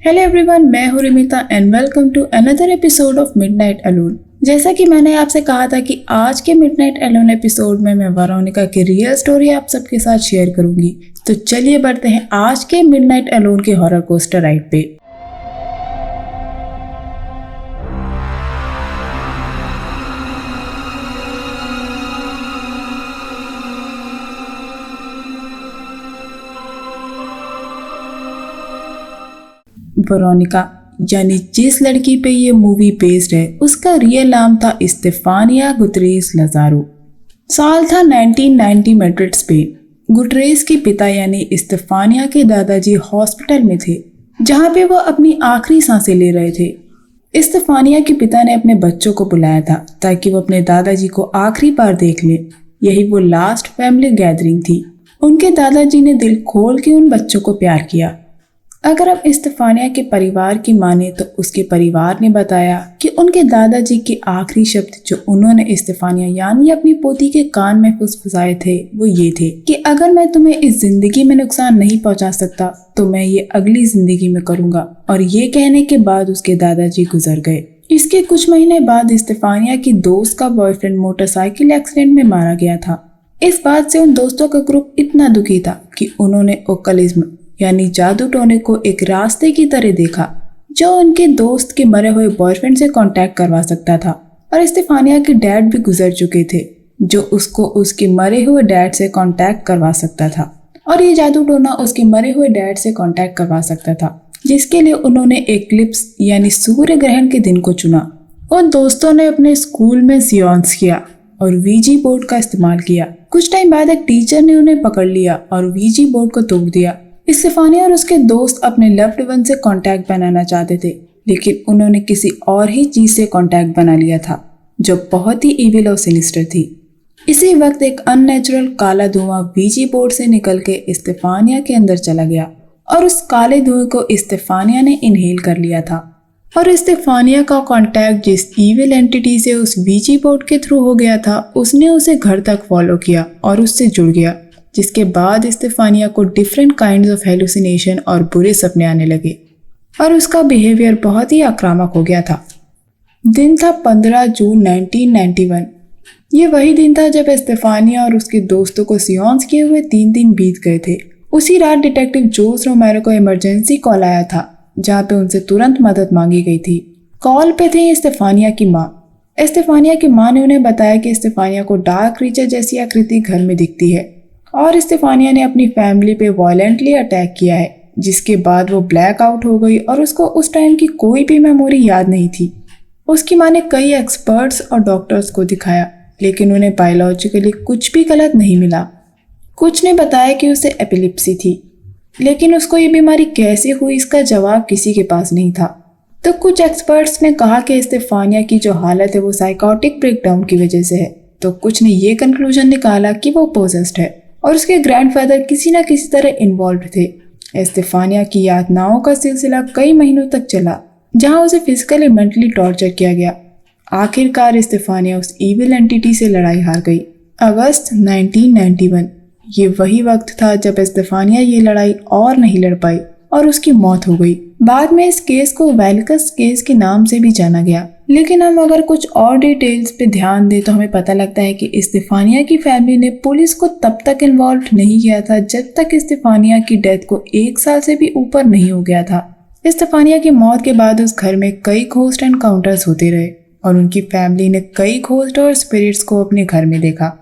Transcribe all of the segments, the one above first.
Hello everyone, मैं हूँ Rimita and welcome to another episode of midnight alone. जैसा कि मैंने आपसे कहा था कि आज के मिडनाइट अलोन एपिसोड में मैं वेरोनिका की रियल स्टोरी आप सबके साथ शेयर करूंगी। तो चलिए बढ़ते हैं आज के मिडनाइट अलोन के हॉरर कोस्टर राइड पे। वेरोनिका यानी जिस लड़की पे ये मूवी बेस्ड है उसका रियल नाम था स्टेफानिया गुटरेस लाज़ारो। साल था 1990 मैड्रिड, स्पेन। गुटरेस के पिता यानी स्टेफानिया के दादाजी हॉस्पिटल में थे जहाँ पे वो अपनी आखिरी सांसें ले रहे थे। स्टेफानिया के पिता ने अपने बच्चों को बुलाया था ताकि वो अपने दादाजी को आखिरी बार देख लें। यही वो लास्ट फैमिली गैदरिंग थी। उनके दादाजी ने दिल खोल के उन बच्चों को प्यार किया। अगर अब स्टेफानिया के परिवार की माने तो उसके परिवार ने बताया कि उनके दादाजी के आखिरी शब्द जो उन्होंने स्टेफानिया यानी अपनी पोती के कान में फुसफुसाए थे वो ये थे कि अगर मैं तुम्हें इस जिंदगी में नुकसान नहीं पहुंचा सकता तो मैं ये अगली जिंदगी में करूंगा। और ये कहने के बाद उसके दादाजी गुजर गए। इसके कुछ महीने बाद स्टेफानिया की दोस्त का बॉयफ्रेंड मोटरसाइकिल एक्सीडेंट में मारा गया था। इस बात से उन दोस्तों का ग्रुप इतना दुखी था कि उन्होंने ओकलिज्म यानी जादू टोने को एक रास्ते की तरह देखा जो उनके दोस्त के मरे हुए बॉयफ्रेंड से कांटेक्ट करवा सकता था। और स्टेफानिया के डैड भी गुजर चुके थे जो उसको उसके मरे हुए डैड से कांटेक्ट करवा सकता था। और ये जादू टोना उसके मरे हुए डैड से कांटेक्ट करवा सकता था, जिसके लिए उन्होंने एक्लिप्स यानी सूर्य ग्रहण के दिन को चुना। उन दोस्तों ने अपने स्कूल में सियोन्स किया और वीजी बोर्ड का इस्तेमाल किया। कुछ टाइम बाद एक टीचर ने उन्हें पकड़ लिया और वीजी बोर्ड को तोड़ दिया। स्टेफानिया और उसके दोस्त अपने लव्ड वन से कांटेक्ट बनाना चाहते थे, लेकिन उन्होंने किसी और ही चीज से कांटेक्ट बना लिया था जो बहुत ही इविल और सिनिस्टर थी। इसी वक्त एक अननेचुरल काला धुआं वीजी बोर्ड से निकल के स्टेफानिया के अंदर चला गया और उस काले धुएं को स्टेफानिया ने इनहेल कर लिया था। और स्टेफानिया का कांटेक्ट जिस इविल एंटिटी से उस वीजी बोर्ड के थ्रू हो गया था उसने उसे घर तक फॉलो किया और उससे जुड़ गया, जिसके बाद स्टेफानिया को डिफरेंट काइंड्स ऑफ हेलुसिनेशन और बुरे सपने आने लगे और उसका बिहेवियर बहुत ही आक्रामक हो गया था। दिन था 15 जून 1991। ये वही दिन था जब स्टेफानिया और उसके दोस्तों को सियोन्स किए हुए 3 दिन बीत गए थे। उसी रात डिटेक्टिव जोस रोमेरो को इमरजेंसी कॉल आया था जहाँ पे उनसे तुरंत मदद मांगी गई थी। कॉल पे थी स्टेफानिया की माँ। स्टेफानिया की माँ ने उन्हें बताया कि स्टेफानिया को डार्क क्रीचर जैसी आकृति घर में दिखती है और स्टेफानिया ने अपनी फैमिली पे वायलेंटली अटैक किया है, जिसके बाद वो ब्लैक आउट हो गई और उसको उस टाइम की कोई भी मेमोरी याद नहीं थी। उसकी माँ ने कई एक्सपर्ट्स और डॉक्टर्स को दिखाया, लेकिन उन्हें बायोलॉजिकली कुछ भी गलत नहीं मिला। कुछ ने बताया कि उसे एपिलेप्सी थी, लेकिन उसको ये बीमारी कैसे हुई इसका जवाब किसी के पास नहीं था। तो कुछ एक्सपर्ट्स ने कहा कि स्टेफानिया की जो हालत है वो साइकोटिक ब्रेकडाउन की वजह से है, तो कुछ ने ये कंक्लूजन निकाला कि वो पोजेस्ड है और उसके ग्रैंडफादर किसी न किसी तरह इन्वॉल्व थे। स्टेफानिया की यातनाओं का सिलसिला कई महीनों तक चला, जहां उसे फिजिकली मेंटली टॉर्चर किया गया। आखिरकार स्टेफानिया उस इविल एंटिटी से लड़ाई हार गई। अगस्त 1991 ये वही वक्त था जब स्टेफानिया ये लड़ाई और नहीं लड़ पाई और उसकी मौत हो गई। बाद में इस केस को वेल्कस केस के नाम से भी जाना गया, लेकिन हम अगर कुछ और डिटेल्स पे ध्यान दें तो हमें पता लगता है कि स्टेफानिया की फैमिली ने पुलिस को तब तक इन्वॉल्व नहीं किया था जब तक स्टेफानिया की डेथ को 1 साल से भी ऊपर नहीं हो गया था। स्टेफानिया की मौत के बाद उस घर में कई घोस्ट एनकाउंटर्स होते रहे और उनकी फैमिली ने कई घोस्ट और स्पिरिट्स को अपने घर में देखा,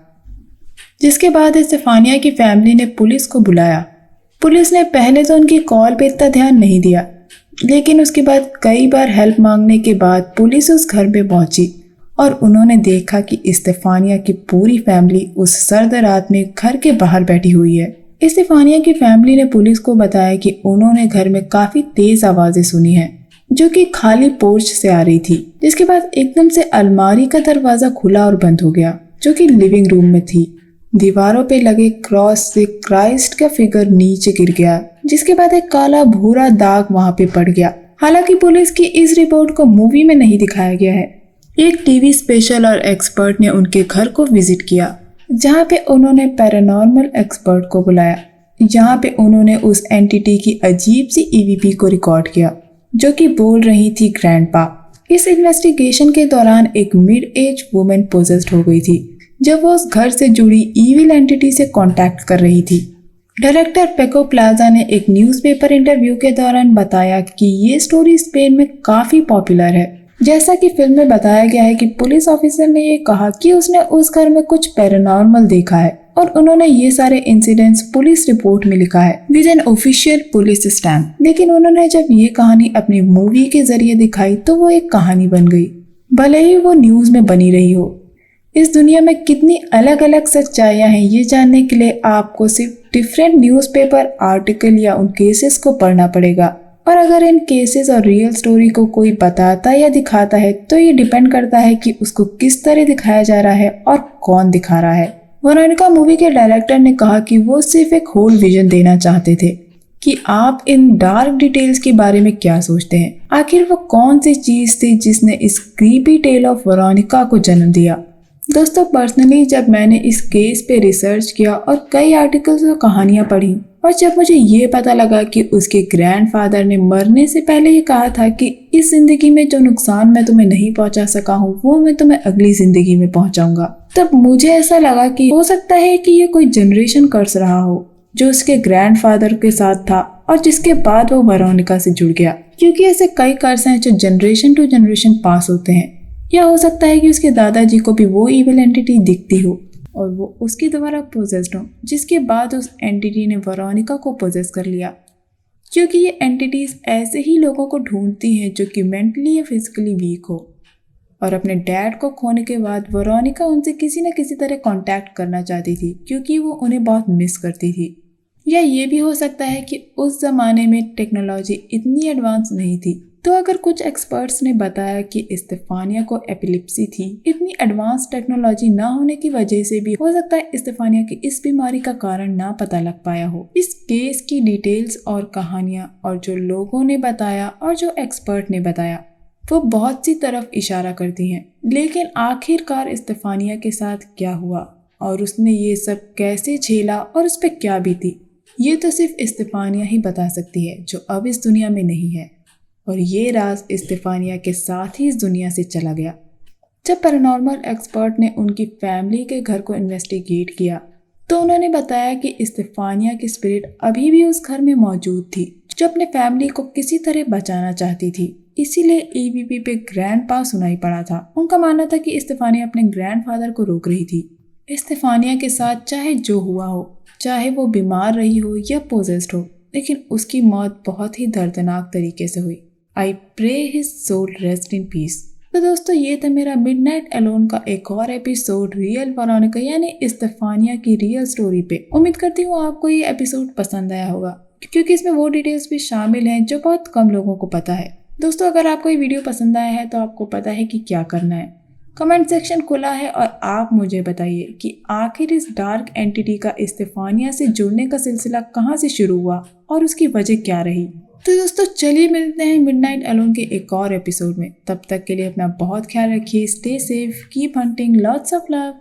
जिसके बाद स्टेफानिया की फैमिली ने पुलिस को बुलाया। पुलिस ने पहले तो उनकी कॉल पे इतना ध्यान नहीं दिया, लेकिन उसके बाद कई बार हेल्प मांगने के बाद पुलिस उस घर पे पहुंची और उन्होंने देखा कि स्टेफानिया की पूरी फैमिली उस सर्द रात में घर के बाहर बैठी हुई है। स्टेफानिया की फैमिली ने पुलिस को बताया कि उन्होंने घर में काफी तेज आवाजें सुनी है जो कि खाली पोर्च से आ रही थी, जिसके बाद एकदम से अलमारी का दरवाजा खुला और बंद हो गया जो कि लिविंग रूम में थी। दीवारों पे लगे क्रॉस से क्राइस्ट का फिगर नीचे गिर गया, जिसके बाद एक काला भूरा दाग वहां पे पड़ गया। हालांकि पुलिस की इस रिपोर्ट को मूवी में नहीं दिखाया गया है। एक टीवी स्पेशल और एक्सपर्ट ने उनके घर को विजिट किया, जहां पे उन्होंने पैरानॉर्मल एक्सपर्ट को बुलाया, जहां पे उन्होंने उस एंटिटी की अजीब सी ईवीपी को रिकॉर्ड किया जो कि बोल रही थी ग्रैंडपा। इस इन्वेस्टिगेशन के दौरान एक मिड एज वुमेन पोजेस्ड हो गई थी जब वो उस घर से जुड़ी ईविल एंटिटी से कांटेक्ट कर रही थी। डायरेक्टर पेको प्लाजा ने एक न्यूज़पेपर इंटरव्यू के दौरान बताया कि ये स्टोरी स्पेन में काफी पॉपुलर है। जैसा कि फिल्म में बताया गया है कि पुलिस ऑफिसर ने ये कहा कि उसने उस घर में कुछ पैरानॉर्मल देखा है और उन्होंने ये सारे इंसिडेंट्स पुलिस रिपोर्ट में लिखा है with an official police stamp. लेकिन उन्होंने जब ये कहानी अपनी मूवी के जरिए दिखाई तो वो एक कहानी बन गई, भले ही वो न्यूज में बनी रही हो। इस दुनिया में कितनी अलग अलग सच्चाइयां हैं ये जानने के लिए आपको सिर्फ डिफरेंट न्यूज़पेपर आर्टिकल या उन केसेस को पढ़ना पड़ेगा। और अगर इन केसेस और रियल स्टोरी को कोई बताता या दिखाता है तो ये डिपेंड करता है कि उसको किस तरह दिखाया जा रहा है और कौन दिखा रहा है। वेरोनिका मूवी के डायरेक्टर ने कहा कि वो सिर्फ एक होल विजन देना चाहते थे कि आप इन डार्क डिटेल्स के बारे में क्या सोचते हैं। आखिर वो कौन सी चीज थी जिसने इस क्रीपी टेल ऑफ वेरोनिका को जन्म दिया। दोस्तों, पर्सनली जब मैंने इस केस पे रिसर्च किया और कई आर्टिकल्स और कहानियां पढ़ी और जब मुझे ये पता लगा कि उसके ग्रैंडफादर ने मरने से पहले ये कहा था कि इस जिंदगी में जो नुकसान मैं तुम्हें नहीं पहुंचा सका हूँ वो मैं तुम्हें अगली जिंदगी में पहुंचाऊंगा, तब मुझे ऐसा लगा कि हो सकता है कि ये कोई जनरेशन कर्स रहा हो जो उसके ग्रैंडफादर के साथ था और जिसके बाद वो वेरोनिका से जुड़ गया, क्योंकि ऐसे कई कर्स हैं जो जनरेशन टू जनरेशन पास होते हैं। या हो सकता है कि उसके दादाजी को भी वो इविल एंटिटी दिखती हो और वो उसके द्वारा पोजेस्ड हो, जिसके बाद उस एंटिटी ने वेरोनिका को पोजेस कर लिया। क्योंकि ये एंटिटीज ऐसे ही लोगों को ढूंढती हैं जो कि मेंटली या फिजिकली वीक हो। और अपने डैड को खोने के बाद वेरोनिका उनसे किसी न किसी तरह कांटेक्ट करना चाहती थी क्योंकि वो उन्हें बहुत मिस करती थी। या ये भी हो सकता है कि उस जमाने में टेक्नोलॉजी इतनी एडवांस नहीं थी, तो अगर कुछ एक्सपर्ट्स ने बताया कि स्टेफानिया को एपिलेप्सी थी, इतनी एडवांस टेक्नोलॉजी ना होने की वजह से भी हो सकता है स्टेफानिया की इस बीमारी का कारण ना पता लग पाया हो। इस केस की डिटेल्स और कहानियां और जो लोगों ने बताया और जो एक्सपर्ट ने बताया वो बहुत सी तरफ इशारा करती हैं, लेकिन आखिरकार स्टेफानिया के साथ क्या हुआ और उसने ये सब कैसे झेला और उस पर क्या बीती, ये तो सिर्फ स्टेफानिया ही बता सकती है जो अब इस दुनिया में नहीं है। और ये राज स्टेफानिया के साथ ही इस दुनिया से चला गया। जब पैरानॉर्मल एक्सपर्ट ने उनकी फैमिली के घर को इन्वेस्टिगेट किया तो उन्होंने बताया कि स्टेफानिया की स्पिरिट अभी भी उस घर में मौजूद थी जो अपने फैमिली को किसी तरह बचाना चाहती थी। इसीलिए ईवीपी पे ग्रैंडपा सुनाई पड़ा था। उनका मानना था कि स्टेफानिया अपने ग्रैंडफादर को रोक रही थी। स्टेफानिया के साथ चाहे जो हुआ हो, चाहे वो बीमार रही हो या पोजेस्ड हो, लेकिन उसकी मौत बहुत ही दर्दनाक तरीके से हुई। I pray his soul rest in peace। तो दोस्तों, ये था मेरा मिडनाइट अलोन का एक और एपिसोड रियल वेरोनिका यानी स्टेफानिया की रियल स्टोरी पे। उम्मीद करती हूँ आपको ये एपिसोड पसंद आया होगा क्योंकि इसमें वो डिटेल्स भी शामिल हैं जो बहुत कम लोगों को पता है। दोस्तों, अगर आपको ये वीडियो पसंद आया है तो आपको पता है कि क्या करना है। कमेंट सेक्शन खुला है और आप मुझे बताइए कि आखिर इस डार्क एंटिटी का स्टेफानिया से जुड़ने का सिलसिला कहाँ से शुरू हुआ और उसकी वजह क्या रही। तो दोस्तों, चलिए मिलते हैं मिडनाइट अलोन के एक और एपिसोड में। तब तक के लिए अपना बहुत ख्याल रखिए। Stay safe, keep hunting, lots of love.